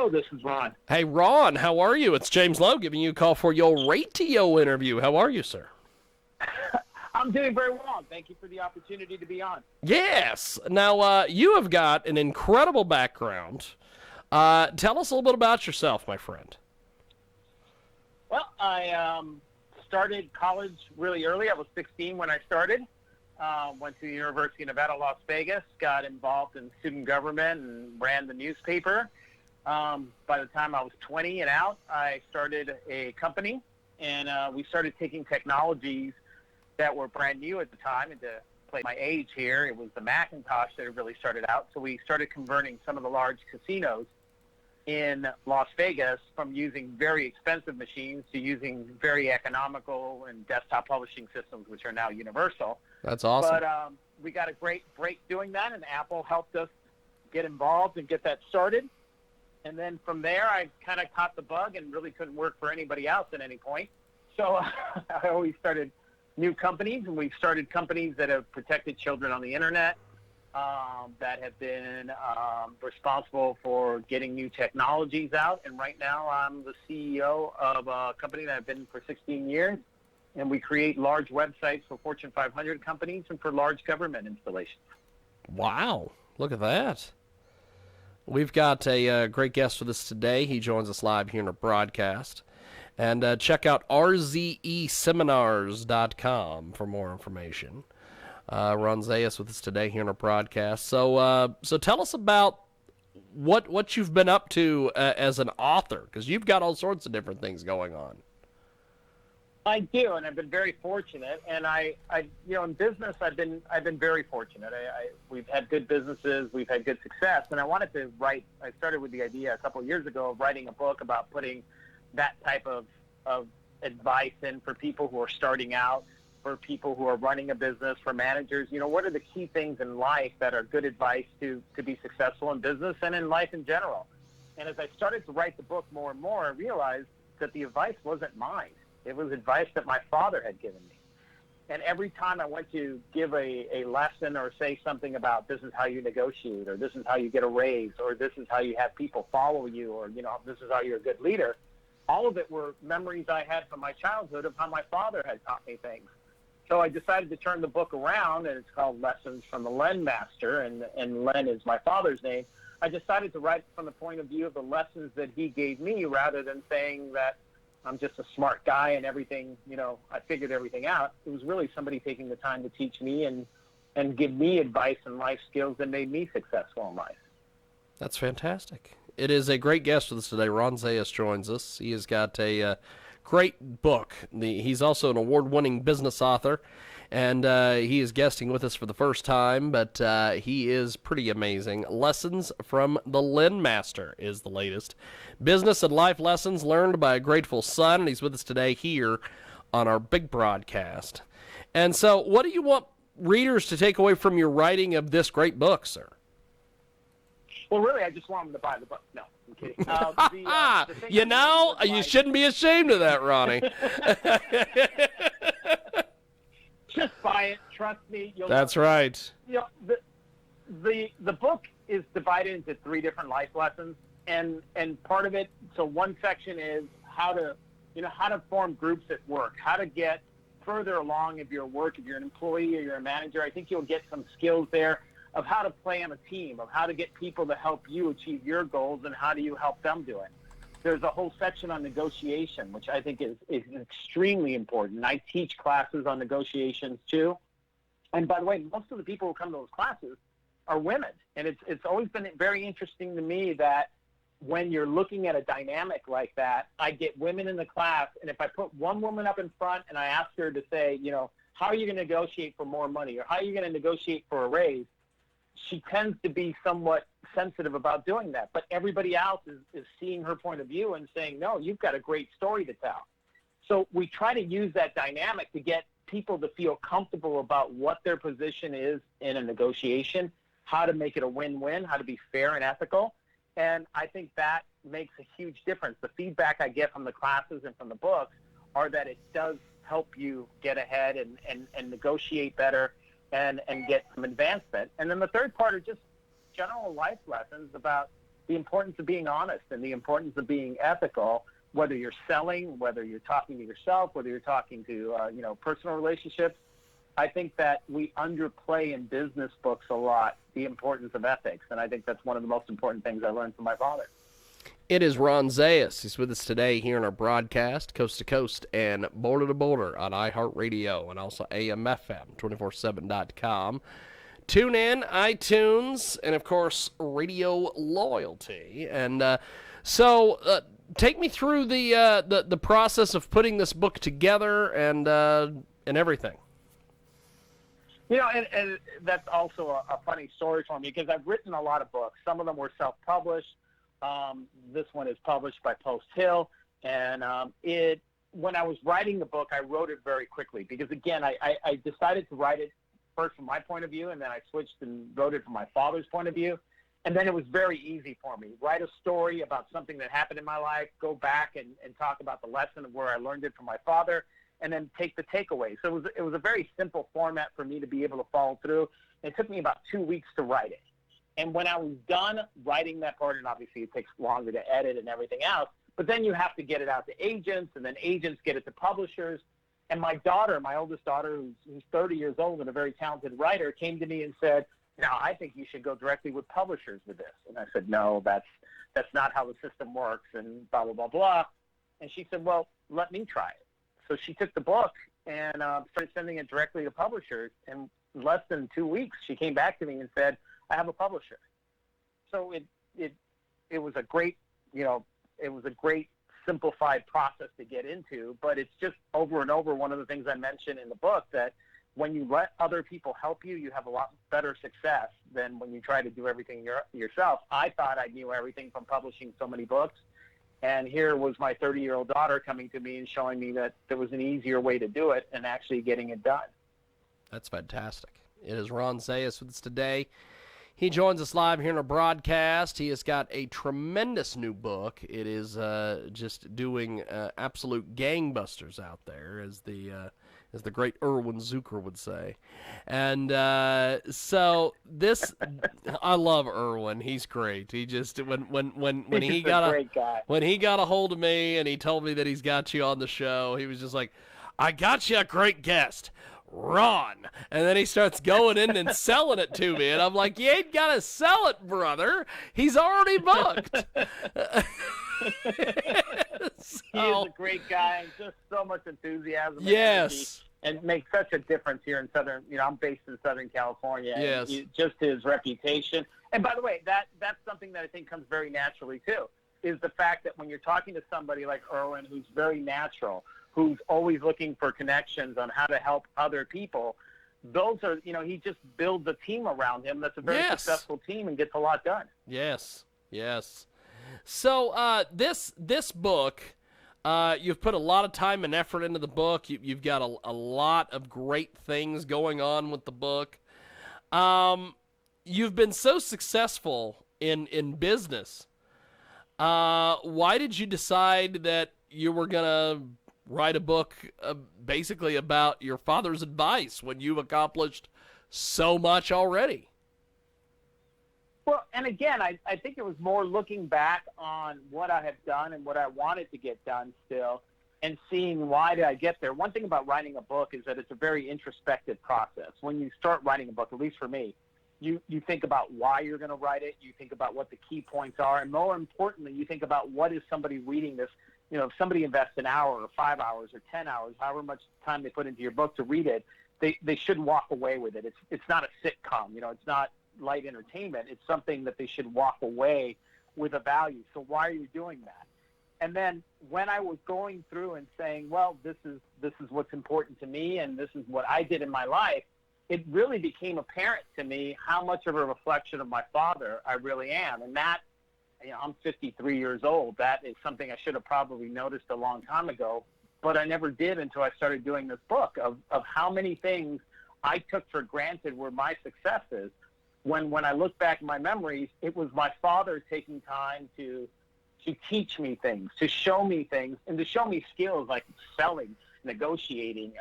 Hello, this is Ron. Hey, Ron, how are you? It's James Lowe giving you a call for your radio interview. How are you, sir? I'm doing very well. Thank you for the opportunity to be on. Yes. Now, you have got an incredible background. Tell us a little bit about yourself, my friend. Well, I started college really early. I was 16 when I started. Went to the University of Nevada, Las Vegas, got involved in student government and ran the newspaper. By the time I was 20 and out, I started a company, and we started taking technologies that were brand new at the time. And to play my age here, it was the Macintosh that it really started out. So we started converting some of the large casinos in Las Vegas from using very expensive machines to using very economical and desktop publishing systems, which are now universal. That's awesome. But we got a great break doing that, and Apple helped us get involved and get that started. And then from there, I kind of caught the bug and really couldn't work for anybody else at any point. So I always started new companies, and we've started companies that have protected children on the internet, that have been responsible for getting new technologies out. And right now, I'm the CEO of a company that I've been for 16 years, and we create large websites for Fortune 500 companies and for large government installations. Wow. Look at that. We've got a great guest with us today. He joins us live here in our broadcast. And check out rzeseminars.com for more information. Ron Zayas with us today here in our broadcast. So tell us about what you've been up to as an author, because you've got all sorts of different things going on. I do, and I've been very fortunate. And I in business, I've been very fortunate. We've had good businesses, we've had good success, and I wanted to write. I started with the idea a couple of years ago of writing a book about putting that type of advice in for people who are starting out, for people who are running a business, for managers. What are the key things in life that are good advice to be successful in business and in life in general? And as I started to write the book more and more, I realized that the advice wasn't mine. It was advice that my father had given me. And every time I went to give a lesson or say something about this is how you negotiate, or this is how you get a raise, or this is how you have people follow you, or, this is how you're a good leader, all of it were memories I had from my childhood of how my father had taught me things. So I decided to turn the book around, and it's called Lessons from the Len Master, and Len is my father's name. I decided to write from the point of view of the lessons that he gave me, rather than saying that I'm just a smart guy and everything, I figured everything out. It was really somebody taking the time to teach me and give me advice and life skills that made me successful in life. That's fantastic. It is a great guest with us today. Ron Zayas joins us. He has got a great book. He's also an award-winning business author, and he is guesting with us for the first time, but he is pretty amazing. Lessons from the Len Master is the latest. Business and life lessons learned by a grateful son, and he's with us today here on our big broadcast. And so what do you want readers to take away from your writing of this great book, sir? Well, really, I just want them to buy the book. No, I'm kidding. You shouldn't be ashamed of that, Ronnie. Just buy it. Trust me. That's right. The book is divided into 3 different life lessons, and part of it. So one section is how to form groups at work, how to get further along of your work. If you're an employee or you're a manager, I think you'll get some skills there of how to play on a team, of how to get people to help you achieve your goals, and how do you help them do it. There's a whole section on negotiation, which I think is extremely important. I teach classes on negotiations too. And by the way, most of the people who come to those classes are women. And it's always been very interesting to me that when you're looking at a dynamic like that, I get women in the class, and if I put one woman up in front and I ask her to say, how are you going to negotiate for more money, or how are you going to negotiate for a raise, she tends to be somewhat sensitive about doing that. But everybody else is seeing her point of view and saying, no, you've got a great story to tell. So we try to use that dynamic to get people to feel comfortable about what their position is in a negotiation, how to make it a win-win, how to be fair and ethical. And I think that makes a huge difference. The feedback I get from the classes and from the books are that it does help you get ahead and negotiate better and get some advancement. And then the third part are just general life lessons about, the importance of being honest and the importance of being ethical, whether you're selling, whether you're talking to yourself, whether you're talking to, personal relationships. I think that we underplay in business books a lot the importance of ethics, and I think that's one of the most important things I learned from my father. It is Ron Zayas. He's with us today here in our broadcast, coast to coast and border to border on iHeartRadio and also AMFM, 247.com. Tune in, iTunes, and of course, Radio Loyalty. And so take me through the process of putting this book together and everything. And that's also a funny story for me because I've written a lot of books. Some of them were self-published. This one is published by Post Hill. And when I was writing the book, I wrote it very quickly because, again, I decided to write it first from my point of view, and then I switched and wrote it from my father's point of view. And then it was very easy for me. Write a story about something that happened in my life, go back and talk about the lesson of where I learned it from my father, and then take the takeaway. So it was a very simple format for me to be able to follow through. It took me about 2 weeks to write it. And when I was done writing that part, and obviously it takes longer to edit and everything else, but then you have to get it out to agents, and then agents get it to publishers. And my daughter, my oldest daughter, who's 30 years old and a very talented writer, came to me and said, "Now, I think you should go directly with publishers with this." And I said, "No, that's not how the system works," and blah, blah, blah, blah. And she said, "Well, let me try it." So she took the book and started sending it directly to publishers. And in less than 2 weeks, she came back to me and said, "I have a publisher." So it was a great, simplified process to get into. But it's just over and over one of the things I mentioned in the book, that when you let other people help you, you have a lot better success than when you try to do everything yourself. I thought I knew everything from publishing so many books. And here was my 30-year-old daughter coming to me and showing me that there was an easier way to do it and actually getting it done. That's fantastic. It is Ron Zayas with us today. He joins us live here in our broadcast. He has got a tremendous new book. It is just doing absolute gangbusters out there, as the great Erwin Zucker would say. And so this, I love Erwin. He's great. He just when he got a hold of me and he told me that he's got you on the show, he was just like, "I got you a great guest, Ron." And then he starts going in and selling it to me, and I'm like, "You ain't gotta sell it, brother. He's already booked." He is a great guy, just so much enthusiasm. Yes. And makes such a difference here in Southern, I'm based in Southern California. Yes. And just his reputation. And by the way, that's something that I think comes very naturally too, is the fact that when you're talking to somebody like Erwin, who's very natural, who's always looking for connections on how to help other people, those are, he just builds a team around him that's a very successful team and gets a lot done. Yes. So this book, you've put a lot of time and effort into the book. You've got a lot of great things going on with the book. You've been so successful in business. Why did you decide that you were going to write a book basically about your father's advice when you've accomplished so much already? Well, and again, I think it was more looking back on what I have done and what I wanted to get done still, and seeing why did I get there. One thing about writing a book is that it's a very introspective process. When you start writing a book, at least for me, you think about why you're going to write it. You think about what the key points are. And more importantly, you think about what is somebody reading this. If somebody invests an hour or 5 hours or 10 hours, however much time they put into your book to read it, they should walk away with it. It's not a sitcom. It's not light entertainment. It's something that they should walk away with a value. So why are you doing that? And then when I was going through and saying, well, this is what's important to me and this is what I did in my life, it really became apparent to me how much of a reflection of my father I really am. And that, I'm 53 years old. That is something I should have probably noticed a long time ago, but I never did until I started doing this book of how many things I took for granted were my successes. When I look back in my memories, it was my father taking time to teach me things, to show me things, and to show me skills like selling, negotiating,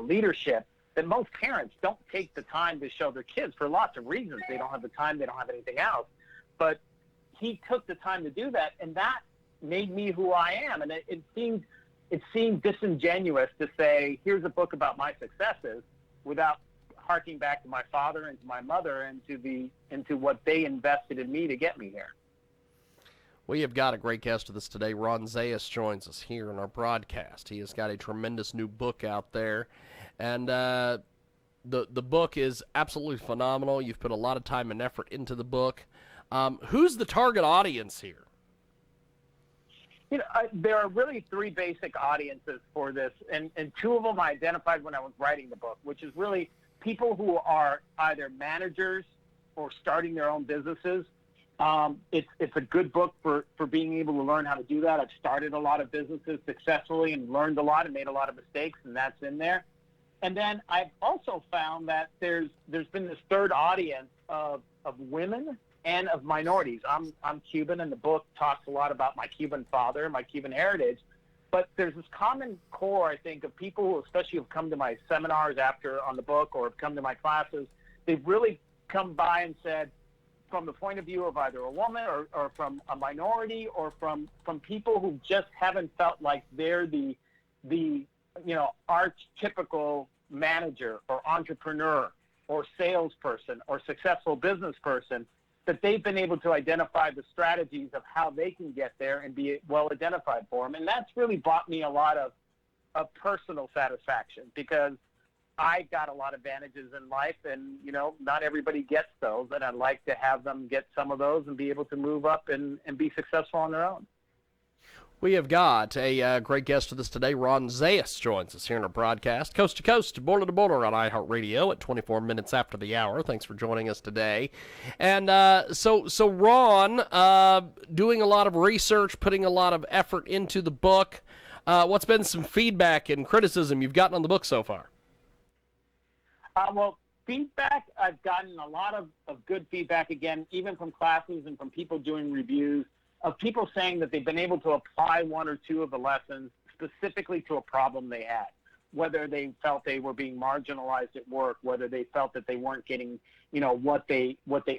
leadership, that most parents don't take the time to show their kids for lots of reasons. They don't have the time. They don't have anything else. But he took the time to do that, and that made me who I am. And it seemed disingenuous to say, here's a book about my successes, without harking back to my father and to my mother and into what they invested in me to get me here. We have got a great guest with us today. Ron Zayas joins us here in our broadcast. He has got a tremendous new book out there, and the book is absolutely phenomenal. You've put a lot of time and effort into the book. Who's the target audience here? There are really three basic audiences for this, and two of them I identified when I was writing the book, which is really people who are either managers or starting their own businesses. It's a good book for being able to learn how to do that. I've started a lot of businesses successfully and learned a lot and made a lot of mistakes, and that's in there. And then I've also found that there's been this third audience of women and of minorities. I'm Cuban, and the book talks a lot about my Cuban father, my Cuban heritage. But there's this common core, I think, of people who especially have come to my seminars on the book, or have come to my classes. They've really come by and said, from the point of view of either a woman or from a minority, or from people who just haven't felt like they're the archetypical manager or entrepreneur or salesperson or successful business person, that they've been able to identify the strategies of how they can get there and be well identified for them. And that's really brought me a lot of personal satisfaction, because I got a lot of advantages in life, and, not everybody gets those, and I'd like to have them get some of those and be able to move up and be successful on their own. We have got a great guest with us today. Ron Zayas joins us here in our broadcast, coast to coast, border to border on iHeartRadio at 24 minutes after the hour. Thanks for joining us today. And so Ron, doing a lot of research, putting a lot of effort into the book. What's been some feedback and criticism you've gotten on the book so far? Well, feedback, I've gotten a lot of good feedback, again, even from classes and from people doing reviews, of people saying that they've been able to apply one or two of the lessons specifically to a problem they had, whether they felt they were being marginalized at work, whether they felt that they weren't getting, what they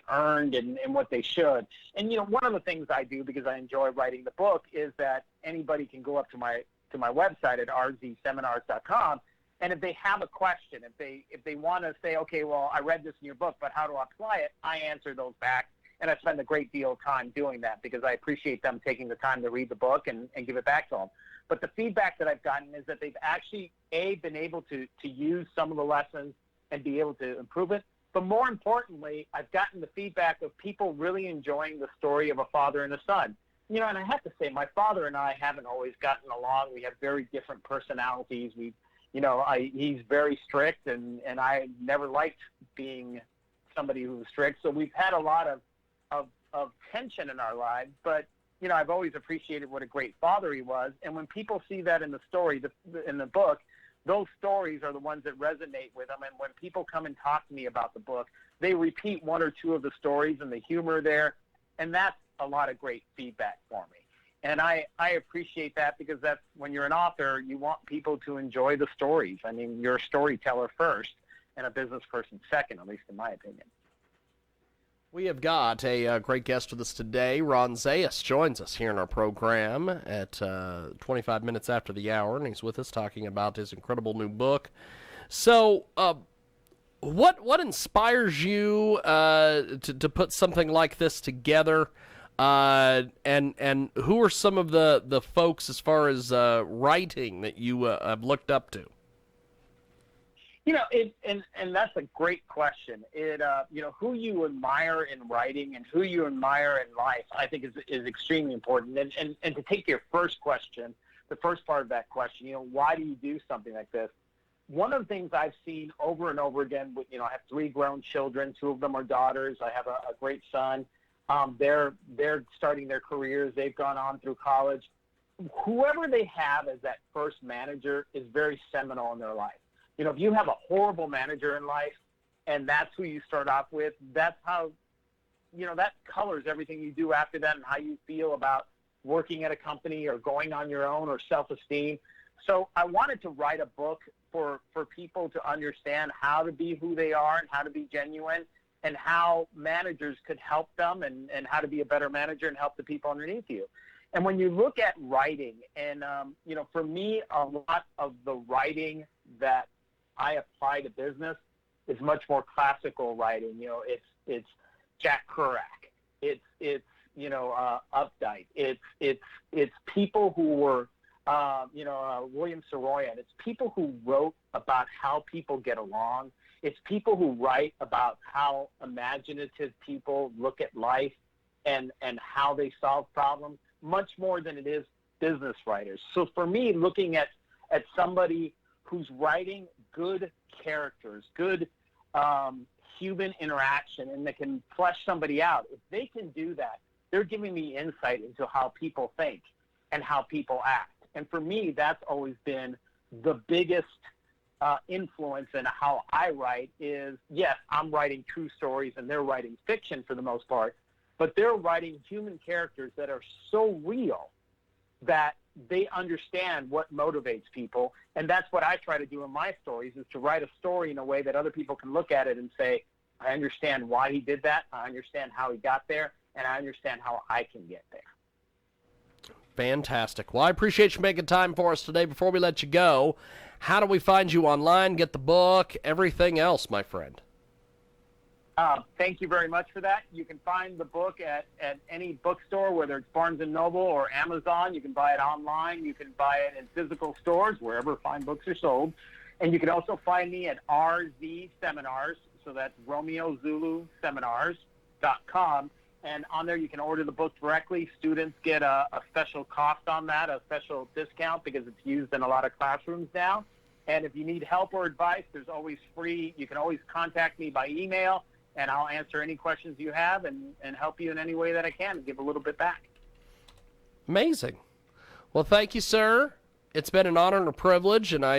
earned and what they should. And, one of the things I do, because I enjoy writing the book, is that anybody can go up to my website at rzseminars.com. And if they have a question, if they want to say, okay, well, I read this in your book, but how do I apply it? I answer those back, and I spend a great deal of time doing that, because I appreciate them taking the time to read the book and give it back to them. But the feedback that I've gotten is that they've actually, been able to use some of the lessons and be able to improve it. But more importantly, I've gotten the feedback of people really enjoying the story of a father and a son. And I have to say, my father and I haven't always gotten along. We have very different personalities. He's very strict, and I never liked being somebody who was strict. So we've had a lot of tension in our lives, but, I've always appreciated what a great father he was. And when people see that in the story, in the book, those stories are the ones that resonate with them. And when people come and talk to me about the book, they repeat one or two of the stories and the humor there. And that's a lot of great feedback for me. And I appreciate that, because that's, when you're an author, you want people to enjoy the stories. I mean, you're a storyteller first and a business person second, at least in my opinion. We have got a great guest with us today. Ron Zayas joins us here in our program at 25 minutes after the hour, and he's with us talking about his incredible new book. So what inspires you to put something like this together? And who are some of the folks as far as writing that you have looked up to? And that's a great question. Who you admire in writing and who you admire in life, I think is extremely important. And to take your first question, the first part of that question, why do you do something like this? One of the things I've seen over and over again, I have 3 grown children. 2 of them are daughters. I have a great son. They're starting their careers. They've gone on through college. Whoever they have as that first manager is very seminal in their life. If you have a horrible manager in life and that's who you start off with, that's how, that colors everything you do after that and how you feel about working at a company or going on your own or self-esteem. So I wanted to write a book for people to understand how to be who they are and how to be genuine, and how managers could help them and how to be a better manager and help the people underneath you. And when you look at writing, and, for me, a lot of the writing that I apply to business is much more classical writing. It's Jack Kerouac. It's Updike. It's people who were, William Saroyan. It's people who wrote about how people get along. It's people who write about how imaginative people look at life and how they solve problems, much more than it is business writers. So for me, looking at somebody who's writing good characters, good human interaction, and that can flesh somebody out, if they can do that, they're giving me insight into how people think and how people act. And for me, that's always been the biggest influence in how I write is, yes, I'm writing true stories and they're writing fiction for the most part, but they're writing human characters that are so real that they understand what motivates people. And that's what I try to do in my stories, is to write a story in a way that other people can look at it and say, I understand why he did that, I understand how he got there, and I understand how I can get there. Fantastic. Well, I appreciate you making time for us today. Before we let you go, how do we find you online, get the book, everything else, my friend? Thank you very much for that. You can find the book at any bookstore, whether it's Barnes & Noble or Amazon. You can buy it online. You can buy it in physical stores, wherever fine books are sold. And you can also find me at RZ Seminars, so that's Romeo Zulu Seminars.com. And on there, you can order the book directly. Students get a special cost on that, a special discount, because it's used in a lot of classrooms now. And if you need help or advice, there's always free. You can always contact me by email, and I'll answer any questions you have and help you in any way that I can and give a little bit back. Amazing. Well, thank you, sir. It's been an honor and a privilege, and I